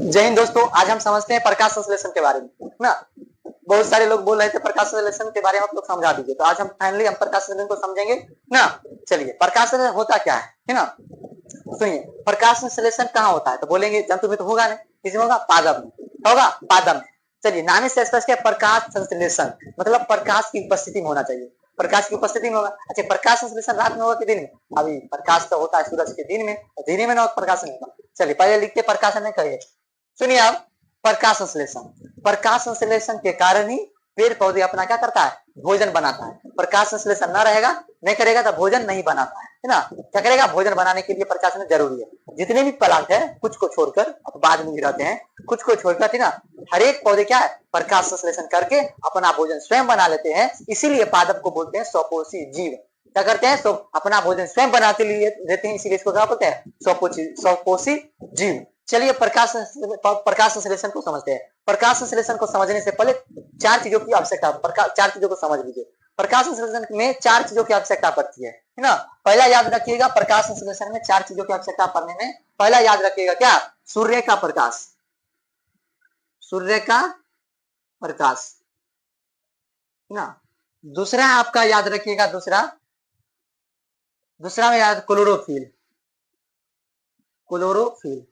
जय हिंद दोस्तों, आज हम समझते हैं प्रकाश संश्लेषण के बारे में ना। बहुत सारे लोग बोल रहे थे प्रकाश संश्लेषण के बारे में आप लोग समझा दीजिए, तो आज हम फाइनली प्रकाश संश्लेषण को समझेंगे ना। चलिए, प्रकाश संश्लेषण होता क्या है ना। सुनिए, प्रकाश संश्लेषण कहाँ होता है तो बोलेंगे जंतु में तो होगा नहीं, किसमें होगा? पादप में। होगा पादप में। चलिए, नाम से स्पष्ट है प्रकाश संश्लेषण मतलब प्रकाश की उपस्थिति में होना चाहिए। प्रकाश की उपस्थिति में होगा। अच्छा, प्रकाश संश्लेषण रात में होगा कि दिन में? अभी प्रकाश तो होता है सूरज के दिन में, दिन में ना प्रकाश नहीं होगा। चलिए, पहले लिखते प्रकाशन नहीं करिए। सुनिए अब, प्रकाश संश्लेषण। प्रकाश संश्लेषण के कारण ही पेड़ पौधे अपना क्या करता है? भोजन बनाता है। प्रकाश संश्लेषण ना रहेगा, नहीं करेगा तो भोजन नहीं बनाता है ना। क्या करेगा? भोजन बनाने के लिए प्रकाश जरूरी है। जितने भी प्लांट है, कुछ को छोड़कर, बाद में भी रहते हैं, कुछ को छोड़कर ना, हर एक पौधे क्या है? प्रकाश संश्लेषण करके अपना भोजन स्वयं बना लेते हैं। इसीलिए पादप को बोलते हैं स्वपोषी जीव। क्या करते हैं? तो अपना भोजन स्वयं बनाते लिए रहते हैं, इसीलिए इसको क्या बोलते हैं? स्वपोषी जीव। चलिए, प्रकाश संश्लेषण को समझते हैं। प्रकाश संश्लेषण को समझने से पहले चार चीजों की आवश्यकता, चार चीजों को समझ लीजिए। प्रकाश संश्लेषण में चार चीजों की आवश्यकता पड़ती है ना। पहला याद रखिएगा, प्रकाश संश्लेषण में चार चीजों की आवश्यकता पड़ने में पहला याद रखिएगा क्या? सूर्य का प्रकाश। सूर्य का प्रकाश ना। दूसरा आपका याद रखिएगा, दूसरा में याद क्लोरोफिल। क्लोरोफिल,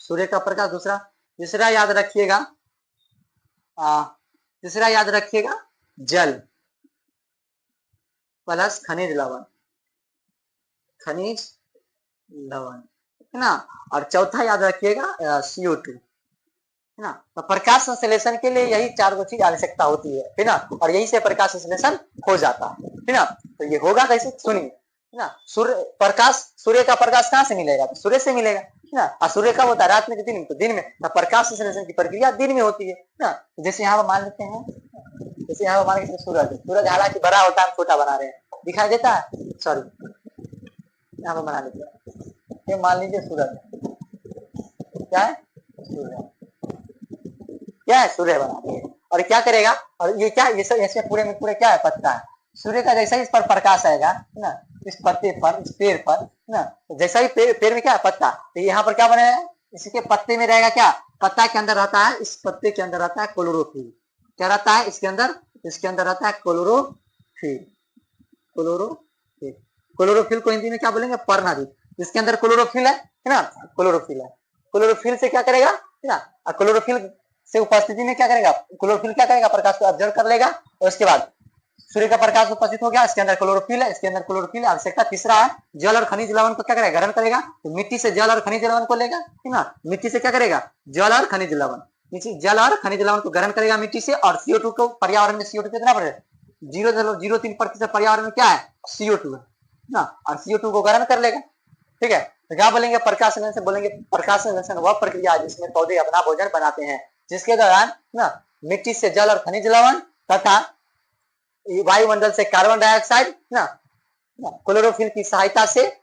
सूर्य का प्रकाश दूसरा। तीसरा याद रखिएगा, तीसरा याद रखिएगा जल प्लस खनिज लवण। खनिज लवण है ना। और चौथा याद रखिएगा CO2 है ना। तो प्रकाश संश्लेषण के लिए यही चार चीज आवश्यकता होती है ना। और यही से प्रकाश संश्लेषण हो जाता है ना। तो ये होगा कैसे? सुनिए ना। सूर्य का प्रकाश कहाँ से मिलेगा? तो सूर्य से मिलेगा ना। और सूर्य कब होता है? रात में कि दिन में? तो दिन में। तो प्रकाश संश्लेषण की प्रक्रिया दिन में होती है ना। जैसे यहाँ पर मान लेते हैं, जैसे यहाँ पर मान लीजिए सूरज हालांकि बड़ा होता है, हम छोटा बना रहे हैं, दिखाई देता है? सॉरी, यहाँ पर बना लेते हैं। ये मान लीजिए सूरज क्या है? सूर्य क्या है? सूर्य बनाते हैं। और क्या करेगा? और ये क्या, ये सब ऐसे पूरे में पूरे क्या है? पत्ता है। सूर्य का जैसा ही इस पर प्रकाश आएगा ना, इस पत्ते पर, इस पेड़ पर ना, तो जैसा ही पेड़ में क्या है? पत्ता। तो यहाँ पर क्या बनेगा? इसके पत्ते में रहेगा क्या? पत्ता के अंदर रहता है, इस पत्ते के अंदर रहता है क्लोरोफिल। क्या रहता है इसके अंदर? इसके अंदर रहता है क्लोरोफिल। क्लोरोफिल, क्लोरोफिल को हिंदी में क्या बोलेंगे? पर्णहरित। इसके अंदर क्लोरोफिल है ना। क्लोरोफिल है। क्लोरोफिल से क्या करेगा ना, क्लोरोफिल से उपस्थिति में क्या करेगा? क्लोरोफिल क्या करेगा? प्रकाश को ऑब्जर्व कर लेगा। और उसके बाद सूर्य का प्रकाश उपस्थित हो गया, इसके अंदर क्लोरोफिल है, इसके अंदर क्लोरोफिल आवश्यकता। तीसरा है जल और खनिज लवण को क्या करेगा? ग्रहण करेगा। तो मिट्टी से जल और खनिज लवण को लेगा है ना। मिट्टी से क्या करेगा? जल और खनिज लवण, जल और खनिज लवण को ग्रहण करेगा मिट्टी से। और CO2 को, पर्यावरण में CO2 कितना पड़ेगा? 0.03% पर्यावरण में क्या है? CO2 है ना। और CO2 को ग्रहण कर लेगा। ठीक है। तो क्या बोलेंगे? प्रकाश संश्लेषण बोलेंगे। प्रकाश संश्लेषण वह प्रक्रिया है जिसमें पौधे अपना भोजन बनाते हैं, जिसके दौरान ना मिट्टी से जल और खनिज लवण तथा वायुमंडल से कार्बन डाइऑक्साइड ना क्लोरोफिल की सहायता से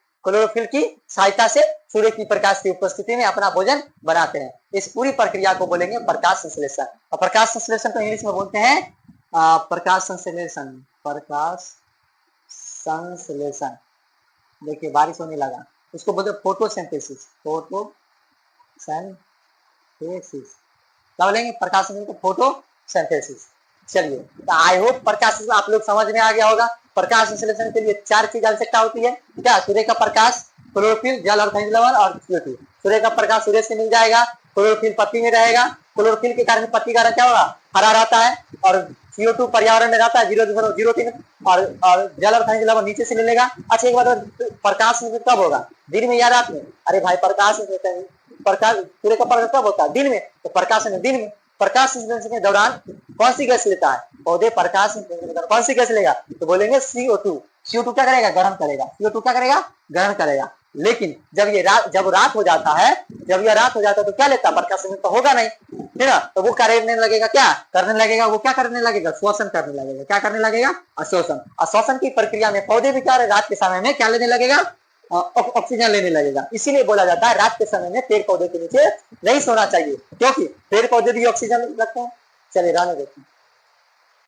सूर्य की प्रकाश की उपस्थिति में अपना भोजन बनाते हैं। इस पूरी प्रक्रिया को बोलेंगे प्रकाश संश्लेषण। और प्रकाश संश्लेषण को इंग्लिश में बोलते हैं प्रकाश संश्लेषण। प्रकाश संश्लेषण, देखिए बारिश होने लगा, उसको बोलते फोटोसिंथेसिस। फोटोसिंथेसिस क्या बोलेंगे? प्रकाश संश्लेषण को फोटोसिंथेसिस। चलिए, तो आई होप प्रकाश आप लोग समझ में आ गया होगा। प्रकाश संश्लेषण के लिए चार चीज आवश्यकता होती है क्या? सूर्य का प्रकाश, क्लोरोफिल, जल और खनिज लवण और CO2। सूर्य का प्रकाश सूर्य से मिल जाएगा, क्लोरोफिल पत्ती में रहेगा, क्लोरोफिल के कारण पत्ती का रंग क्या होगा? हरा रहता है। और CO2 पर्यावरण में रहता है 0.03। और जल और खनिज लवण नीचे से मिलेगा। अच्छा, एक बात, प्रकाश कब होगा? दिन में या रात में? अरे भाई, प्रकाश सूर्य का प्रकाश कब होता है? दिन में। तो प्रकाश दिन में। प्रकाश संश्लेषण के दौरान कौन सी गैस लेता है? पौधे प्रकाश संश्लेषण के दौरान कौन सी गैस लेगा? तो बोलेंगे CO2। CO2 क्या करेगा? ग्रहण करेगा। CO2 क्या करेगा? ग्रहण करेगा। लेकिन जब रात हो जाता है, तो क्या लेता? प्रकाश संश्लेषण तो होगा नहीं है ना। तो वो करने लगेगा, क्या करने लगेगा? वो क्या करने लगेगा? शोषण करने लगेगा। क्या करने लगेगा? अशोषण। अशोषण की प्रक्रिया में पौधे भी क्या रात के समय में क्या लेने लगेगा? ऑक्सीजन लेने लगेगा। इसीलिए बोला जाता है रात के समय में पेड़ पौधे के नीचे नहीं सोना चाहिए, क्योंकि पेड़ पौधे भी ऑक्सीजन रखते हैं। चलिए, रहने देते हैं।